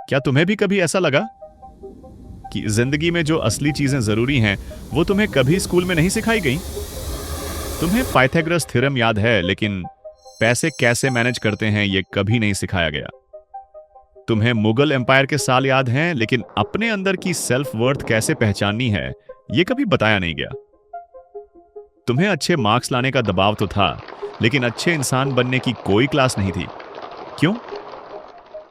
क्या तुम्हें भी कभी ऐसा लगा कि जिंदगी में जो असली चीजें जरूरी हैं वो तुम्हें कभी स्कूल में नहीं सिखाई गई? तुम्हें पाइथागोरस थ्योरम याद है, लेकिन पैसे कैसे मैनेज करते हैं ये कभी नहीं सिखाया गया। तुम्हें मुगल एम्पायर के साल याद हैं, लेकिन अपने अंदर की सेल्फ वर्थ कैसे पहचाननी है ये कभी बताया नहीं गया। तुम्हें अच्छे मार्क्स लाने का दबाव तो था, लेकिन अच्छे इंसान बनने की कोई क्लास नहीं थी। क्यों?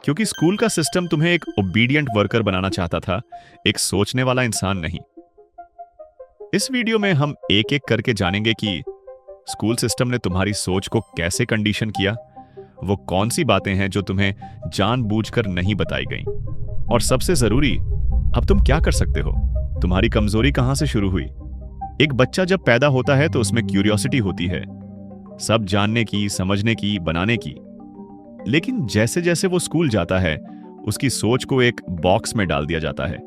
क्योंकि स्कूल का सिस्टम तुम्हें एक ओबीडिएंट वर्कर बनाना चाहता था, एक सोचने वाला इंसान नहीं। इस वीडियो में हम एक एक करके जानेंगे कि स्कूल सिस्टम ने तुम्हारी सोच को कैसे कंडीशन किया, वो कौन सी बातें हैं जो तुम्हें जानबूझकर नहीं बताई गईं, और सबसे जरूरी, अब तुम क्या कर सकते हो। तुम्हारी कमजोरी कहां से शुरू हुई? एक बच्चा जब पैदा होता है तो उसमें क्यूरियोसिटी होती है, सब जानने की, समझने की, बनाने की। लेकिन जैसे जैसे वो स्कूल जाता है उसकी सोच को एक बॉक्स में डाल दिया जाता है।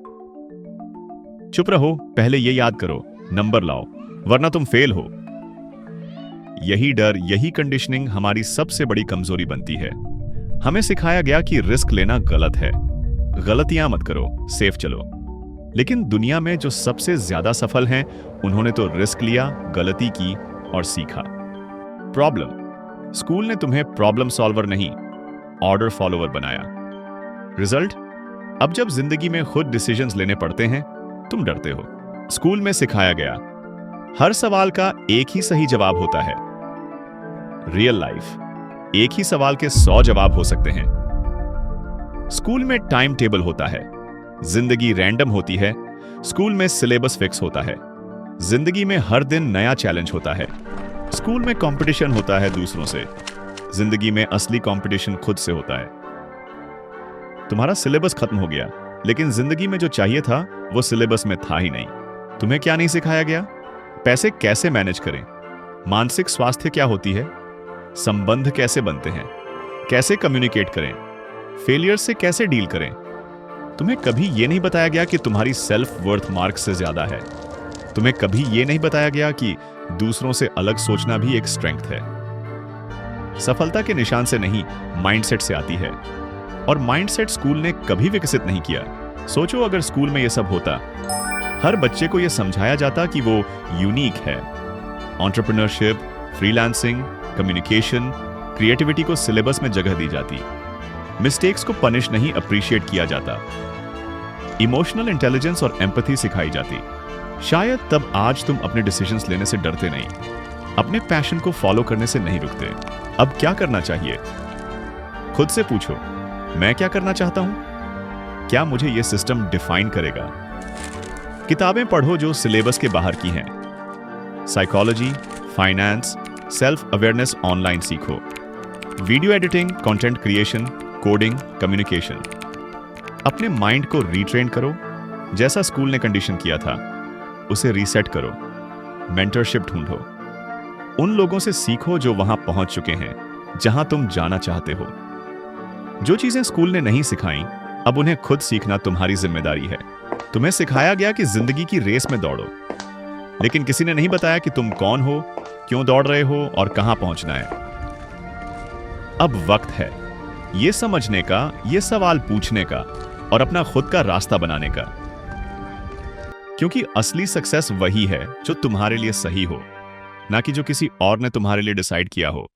चुप रहो, पहले ये याद करो, नंबर लाओ वरना तुम फेल हो। यही डर, यही कंडीशनिंग हमारी सबसे बड़ी कमजोरी बनती है। हमें सिखाया गया कि रिस्क लेना गलत है, गलतियां मत करो, सेफ चलो। लेकिन दुनिया में जो सबसे ज्यादा सफल हैं उन्होंने तो रिस्क लिया, गलती की और सीखा। प्रॉब्लम, स्कूल ने तुम्हें प्रॉब्लम सॉल्वर नहीं, ऑर्डर फॉलोवर बनाया। रिजल्ट, अब जब जिंदगी में खुद डिसीजंस लेने पड़ते हैं तुम डरते हो। स्कूल में सिखाया गया हर सवाल का एक ही सही जवाब होता है। रियल लाइफ, एक ही सवाल के 100 जवाब हो सकते हैं। स्कूल में टाइम टेबल होता है, जिंदगी रैंडम होती है। स्कूल में सिलेबस फिक्स होता है, जिंदगी में हर दिन नया चैलेंज होता है। स्कूल में कंपटीशन होता है दूसरों से, जिंदगी में असली कंपटीशन खुद से होता है। तुम्हारा सिलेबस खत्म हो गया, लेकिन जिंदगी में जो चाहिए था वो सिलेबस में था ही नहीं। तुम्हें क्या नहीं सिखाया गया? पैसे कैसे मैनेज करें, मानसिक स्वास्थ्य क्या होती है, संबंध कैसे बनते हैं, कैसे कम्युनिकेट करें, फेलियर से कैसे डील करें। तुम्हें कभी यह नहीं बताया गया कि तुम्हारी सेल्फ वर्थ मार्क्स से ज्यादा है। तुम्हें कभी यह नहीं बताया गया कि दूसरों से अलग सोचना भी एक स्ट्रेंथ है। सफलता के निशान से नहीं, माइंडसेट से आती है, और माइंडसेट स्कूल ने कभी विकसित नहीं किया। सोचो अगर स्कूल में यह सब होता, हर बच्चे को यह समझाया जाता कि वो यूनिक है। एंटरप्रेन्योरशिप, फ्रीलांसिंग, कम्युनिकेशन, क्रिएटिविटी को सिलेबस में जगह दी जाती। मिस्टेक्स को पनिश नहीं, अप्रिशिएट किया जाता। इमोशनल इंटेलिजेंस और एम्पैथी सिखाई जाती। शायद तब आज तुम अपने डिसीजंस लेने से डरते नहीं, अपने पैशन को फॉलो करने से नहीं रुकते। अब क्या करना चाहिए? खुद से पूछो, मैं क्या करना चाहता हूं? क्या मुझे यह सिस्टम डिफाइन करेगा? किताबें पढ़ो जो सिलेबस के बाहर की हैं। Psychology, finance, self awareness online सीखो। Video editing, content creation, coding, communication. अपने माइंड को रीट्रेन करो, जैसा स्कूल ने कंडीशन किया था उसे रीसेट करो। मेंटरशिप ढूंढो, उन लोगों से सीखो जो वहां पहुंच चुके हैं जहां तुम जाना चाहते हो। जो चीजें स्कूल ने नहीं सिखाई, अब उन्हें खुद सीखना तुम्हारी जिम्मेदारी है। तुम्हें सिखाया गया कि जिंदगी की रेस में दौड़ो, लेकिन किसी ने नहीं बताया कि तुम कौन हो, क्यों दौड़ रहे हो और कहां पहुंचना है। अब वक्त है यह समझने का, यह सवाल पूछने का और अपना खुद का रास्ता बनाने का। क्योंकि असली सक्सेस वही है जो तुम्हारे लिए सही हो, ना कि जो किसी और ने तुम्हारे लिए डिसाइड किया हो।